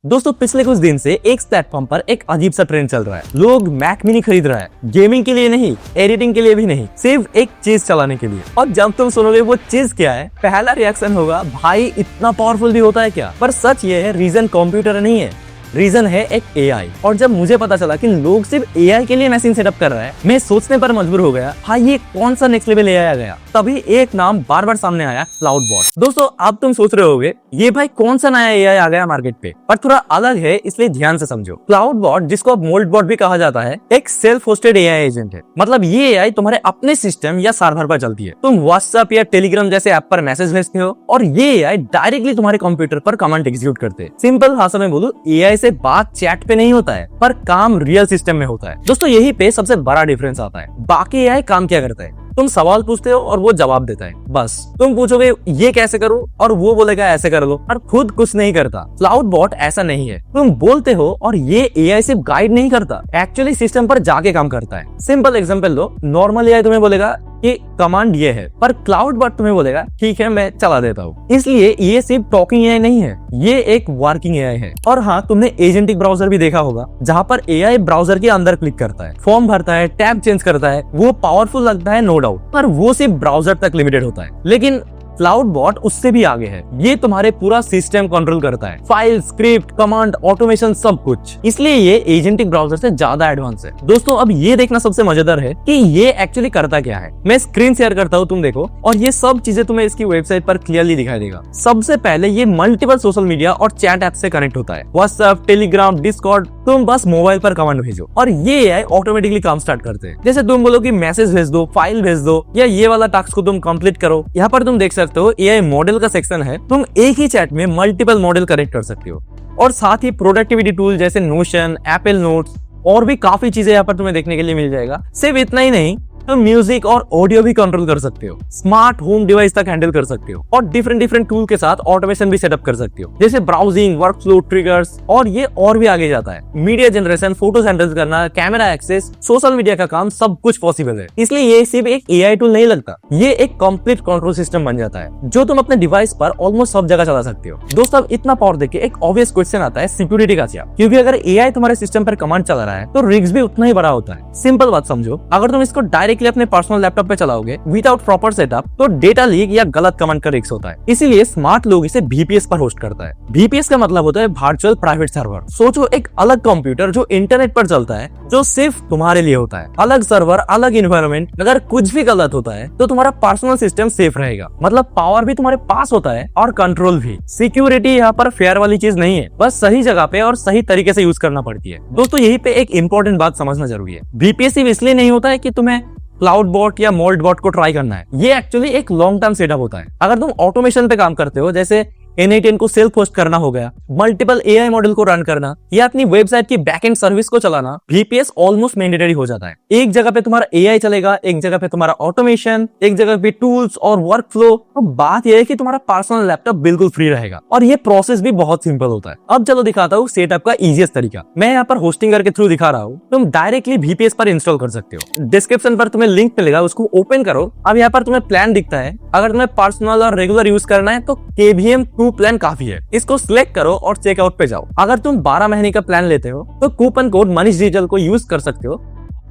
दोस्तों पिछले कुछ दिन से एक प्लेटफॉर्म पर एक अजीब सा ट्रेंड चल रहा है। लोग मैक मिनी खरीद रहा है, गेमिंग के लिए नहीं, एडिटिंग के लिए भी नहीं, सिर्फ एक चीज चलाने के लिए। और जब तुम सुनोगे वो चीज क्या है, पहला रिएक्शन होगा भाई इतना पावरफुल भी होता है क्या। पर सच ये है, रीजन कंप्यूटर नहीं है, रीजन है एक एआई। और जब मुझे पता चला कि लोग सिर्फ एआई के लिए मशीन सेटअप कर रहा है, मैं सोचने पर मजबूर हो गया, हाँ ये कौन सा नेक्स्ट लेवल एआई आ गया। तभी एक नाम बार बार सामने आया, क्लाउड बॉट। दोस्तों अब तुम सोच रहे होगे ये भाई कौन सा नया एआई आ गया मार्केट पे, पर थोड़ा अलग है, इसलिए ध्यान से समझो। क्लाउड बॉट, जिसको अब मोल्ट बॉट भी कहा जाता है, एक सेल्फ होस्टेड एआई एजेंट है। मतलब ये एआई तुम्हारे अपने सिस्टम या सर्वर पर चलती है। तुम व्हाट्सएप या टेलीग्राम जैसे ऐप पर मैसेज भेजते हो और ये एआई डायरेक्टली तुम्हारे कंप्यूटर पर कमांड एग्जीक्यूट करते हैं। सिंपल भाषा में बोलूं, एआई से बात चैट पे नहीं होता है, पर काम रियल सिस्टम में होता है। दोस्तों यही पे सबसे बड़ा डिफरेंस आता है। बाकी एआई काम क्या करता है, तुम सवाल पूछते हो और वो जवाब देता है, बस। तुम पूछोगे ये कैसे करूं और वो बोलेगा ऐसे कर लो, और खुद कुछ नहीं करता। क्लाउड बॉट ऐसा नहीं है। तुम बोलते हो और ये एआई सिर्फ गाइड नहीं करता, एक्चुअली सिस्टम पर जाके काम करता है। सिंपल एग्जांपल लो, नॉर्मल एआई तुम्हें बोलेगा कि कमांड ये है, पर क्लाउड बॉट तुम्हें बोलेगा ठीक है मैं चला देता हूँ। इसलिए ये सिर्फ टॉकिंग एआई नहीं है, ये एक वर्किंग एआई है। और हाँ, तुमने एजेंटिक ब्राउजर भी देखा होगा, जहाँ पर एआई ब्राउजर के अंदर क्लिक करता है, फॉर्म भरता है, टैब चेंज करता है। वो पावरफुल लगता है नो डाउट, पर वो सिर्फ ब्राउजर तक लिमिटेड होता है। लेकिन क्लाउड बॉट उससे भी आगे है। ये तुम्हारे पूरा सिस्टम कंट्रोल करता है, फाइल, स्क्रिप्ट, कमांड, ऑटोमेशन, सब कुछ। इसलिए ये एजेंटिक ब्राउजर से ज्यादा एडवांस है। दोस्तों अब ये देखना सबसे मजेदार है कि ये एक्चुअली करता क्या है। मैं स्क्रीन शेयर करता हूँ, तुम देखो, और ये सब चीजें तुम्हें इसकी वेबसाइट पर क्लियरली दिखाई देगा। सबसे पहले ये मल्टीपल सोशल मीडिया और चैट ऐप से कनेक्ट होता है, व्हाट्सएप, टेलीग्राम, डिस्कॉर्ड। तुम बस मोबाइल पर कमांड भेजो और ये एआई ऑटोमेटिकली काम स्टार्ट करते हैं। जैसे तुम बोलो कि मैसेज भेज दो, फाइल भेज दो, या ये वाला टास्क को तुम कंप्लीट करो। यहाँ पर तुम देख सकते हो एआई मॉडल का सेक्शन है। तुम एक ही चैट में मल्टीपल मॉडल कनेक्ट कर सकते हो। और साथ ही प्रोडक्टिविटी टूल जैसे नोशन, एप्पल नोट्स और भी काफी चीजें यहाँ पर तुम्हें देखने के लिए मिल जाएगा। सिर्फ इतना ही नहीं, तुम म्यूजिक और ऑडियो भी कंट्रोल कर सकते हो, स्मार्ट होम डिवाइस तक हैंडल कर सकते हो, और डिफरेंट टूल के साथ ऑटोमेशन भी सेटअप कर सकते हो, जैसे ब्राउजिंग, वर्कफ्लो, ट्रिगर्स, और ये और भी आगे जाता है। मीडिया जनरेशन, फोटो हैंडल करना, कैमरा एक्सेस, सोशल मीडिया का काम, सब कुछ पॉसिबल है। इसलिए ये सिर्फ एक एआई टूल नहीं लगता, ये एक कंप्लीट कंट्रोल सिस्टम बन जाता है, जो तुम अपने डिवाइस पर ऑलमोस्ट सब जगह चला सकते हो। दोस्तों अब इतना पावर देख के एक ऑब्वियस क्वेश्चन आता है, सिक्योरिटी का क्या। क्योंकि अगर एआई तुम्हारे सिस्टम पर कमांड चला रहा है तो रिस्क भी उतना ही बड़ा होता है। सिंपल बात समझो, अगर तुम इसको डायरेक्टली अपने पर्सनल लैपटॉप पे चलाओगे विदाउट प्रॉपर सेटअप, तो डेटा लीक या गलत कमांड का रिस्क होता है। इसीलिए स्मार्ट लोग इसे VPS पर होस्ट करता है। VPS का मतलब होता है वर्चुअल प्राइवेट सर्वर। सोचो एक अलग कंप्यूटर जो इंटरनेट पर चलता है, जो सिर्फ तुम्हारे लिए होता है। अलग सर्वर, अलग इन्वायरमेंट। अगर कुछ भी गलत होता है तो तुम्हारा पर्सनल सिस्टम सेफ रहेगा। मतलब पावर भी तुम्हारे पास होता है और कंट्रोल भी। सिक्योरिटी यहाँ पर फेयर वाली चीज नहीं है, बस सही जगह पे और सही तरीके से यूज करना पड़ती है। दोस्तों यही पे एक इंपॉर्टेंट बात समझना जरूरी है। VPS सिर्फ इसलिए नहीं होता है कि तुम्हें क्लाउड बॉट या मोल्ट बॉट को ट्राई करना है। ये एक्चुअली एक लॉन्ग टर्म सेटअप होता है। अगर तुम ऑटोमेशन पे काम करते हो, जैसे N8N को सेल्फ होस्ट करना हो गया, मल्टीपल एआई मॉडल को रन करना, या अपनी वेबसाइट की बैकएंड सर्विस को चलाना, VPS ऑलमोस्ट मैंडेटरी हो जाता है। एक जगह पे तुम्हारा एआई चलेगा, एक जगह पे तुम्हारा ऑटोमेशन, एक जगह पे टूल्स और वर्कफ्लो। तो बात यह है कि तुम्हारा पर्सनल लैपटॉप बिल्कुल फ्री रहेगा, और ये प्रोसेस भी बहुत सिंपल होता है। अब चलो दिखाता हूँ सेटअप का इजीएस्ट तरीका। मैं यहाँ पर होस्टिंगर के थ्रू दिखा रहा हूँ। तुम डायरेक्टली VPS पर इंस्टॉल कर सकते हो। डिस्क्रिप्शन पर तुम्हें लिंक मिलेगा, उसको ओपन करो। अब यहाँ पर तुम्हें प्लान दिखता है। अगर तुम्हें पर्सनल और रेगुलर यूज करना है तो KVM 2 प्लान काफी है। इसको सिलेक्ट करो और चेकआउट पे जाओ। अगर तुम 12 महीने का प्लान लेते हो तो कूपन कोड मनीष डिजिटल को यूज कर सकते हो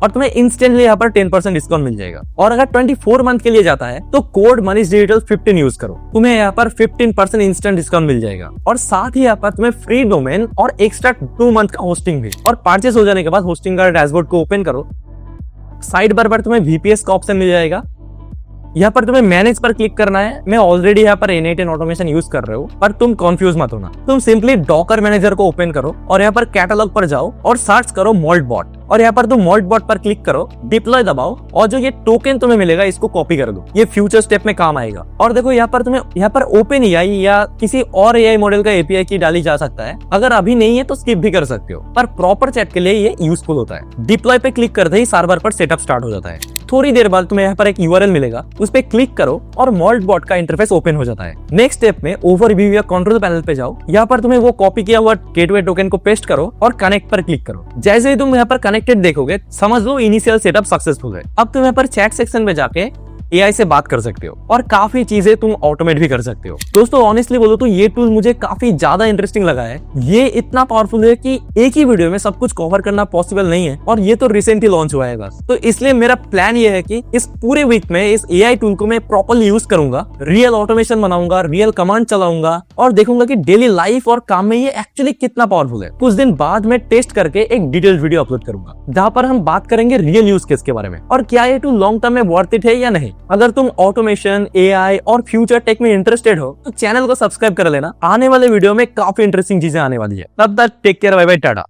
और तुम्हें इंस्टेंटली यहाँ पर 10% डिस्काउंट मिल जाएगा। और अगर 24 मंथ के लिए जाता है तो कोड मनीष डिजिटल 15 यूज करो, तुम्हें यहाँ पर 15% इंस्टेंट डिस्काउंट मिल जाएगा। और साथ ही यहाँ पर तुम्हें फ्री डोमेन और एक्स्ट्रा 2 मंथ का होस्टिंग भी। और परचेस हो जाने के बाद होस्टिंग का डैशबोर्ड को ओपन करो। साइड बार पर तुम्हें VPS का ऑप्शन मिल जाएगा। यहाँ पर तुम्हें मैनेज पर क्लिक करना है। मैं ऑलरेडी यहाँ पर N8N ऑटोमेशन यूज कर रहे हो, पर तुम कंफ्यूज मत होना। तुम सिंपली डॉकर मैनेजर को ओपन करो और यहाँ पर कैटलॉग पर जाओ और सर्च करो मोल्ट बॉट, और यहाँ पर तुम मोल्ट बॉट पर क्लिक करो, डिप्लॉय दबाओ, और जो ये टोकन तुम्हें मिलेगा इसको कॉपी कर दो। ये फ्यूचर स्टेप में काम आएगा। और देखो यहाँ पर तुम्हें यहाँ पर ओपन एआई या किसी और एआई मॉडल का API की डाली जा सकता है। अगर अभी नहीं है तो स्किप भी कर सकते हो, पर प्रॉपर चैट के लिए ये यूजफुल होता है। डिप्लॉय पे क्लिक करते ही सर्वर पर सेटअप स्टार्ट हो जाता है। थोड़ी देर बाद तुम्हें यहाँ पर एक URL मिलेगा, उस पे क्लिक करो और मोल्ट बॉट का इंटरफेस ओपन हो जाता है। नेक्स्ट स्टेप में ओवरव्यू या कंट्रोल पैनल पे जाओ। यहाँ पर तुम्हें वो कॉपी किया हुआ गेटवे टोकन को पेस्ट करो और कनेक्ट पर क्लिक करो। जैसे ही तुम यहाँ पर कनेक्टेड देखोगे, समझ लो इनिशियल सेटअप सक्सेसफुल है। अब तुम यहाँ पर चैट सेक्शन में जाके एआई से बात कर सकते हो और काफी चीजें तुम ऑटोमेट भी कर सकते हो। दोस्तों ऑनेस्टली बोलो तो ये टूल मुझे काफी ज्यादा इंटरेस्टिंग लगा है। ये इतना पावरफुल है कि एक ही वीडियो में सब कुछ कवर करना पॉसिबल नहीं है और ये तो रिसेंटली लॉन्च हुआ है बस। तो इसलिए मेरा प्लान ये है कि इस पूरे वीक में इस एआई टूल को मैं प्रॉपर्ली यूज करूंगा, रियल ऑटोमेशन बनाऊंगा, रियल कमांड चलाऊंगा और देखूंगा कि डेली लाइफ और काम में ये एक्चुअली कितना पावरफुल है। कुछ दिन बाद मैं टेस्ट करके एक डिटेल्ड वीडियो अपलोड करूंगा जहां पर हम बात करेंगे रियल यूज केस के बारे में और क्या ये टूल लॉन्ग टर्म में वर्थ इट है या नहीं। अगर तुम ऑटोमेशन, एआई और फ्यूचर टेक में इंटरेस्टेड हो तो चैनल को सब्सक्राइब कर लेना। आने वाले वीडियो में काफी इंटरेस्टिंग चीजें आने वाली है। तब तक take care, bye bye, Tata.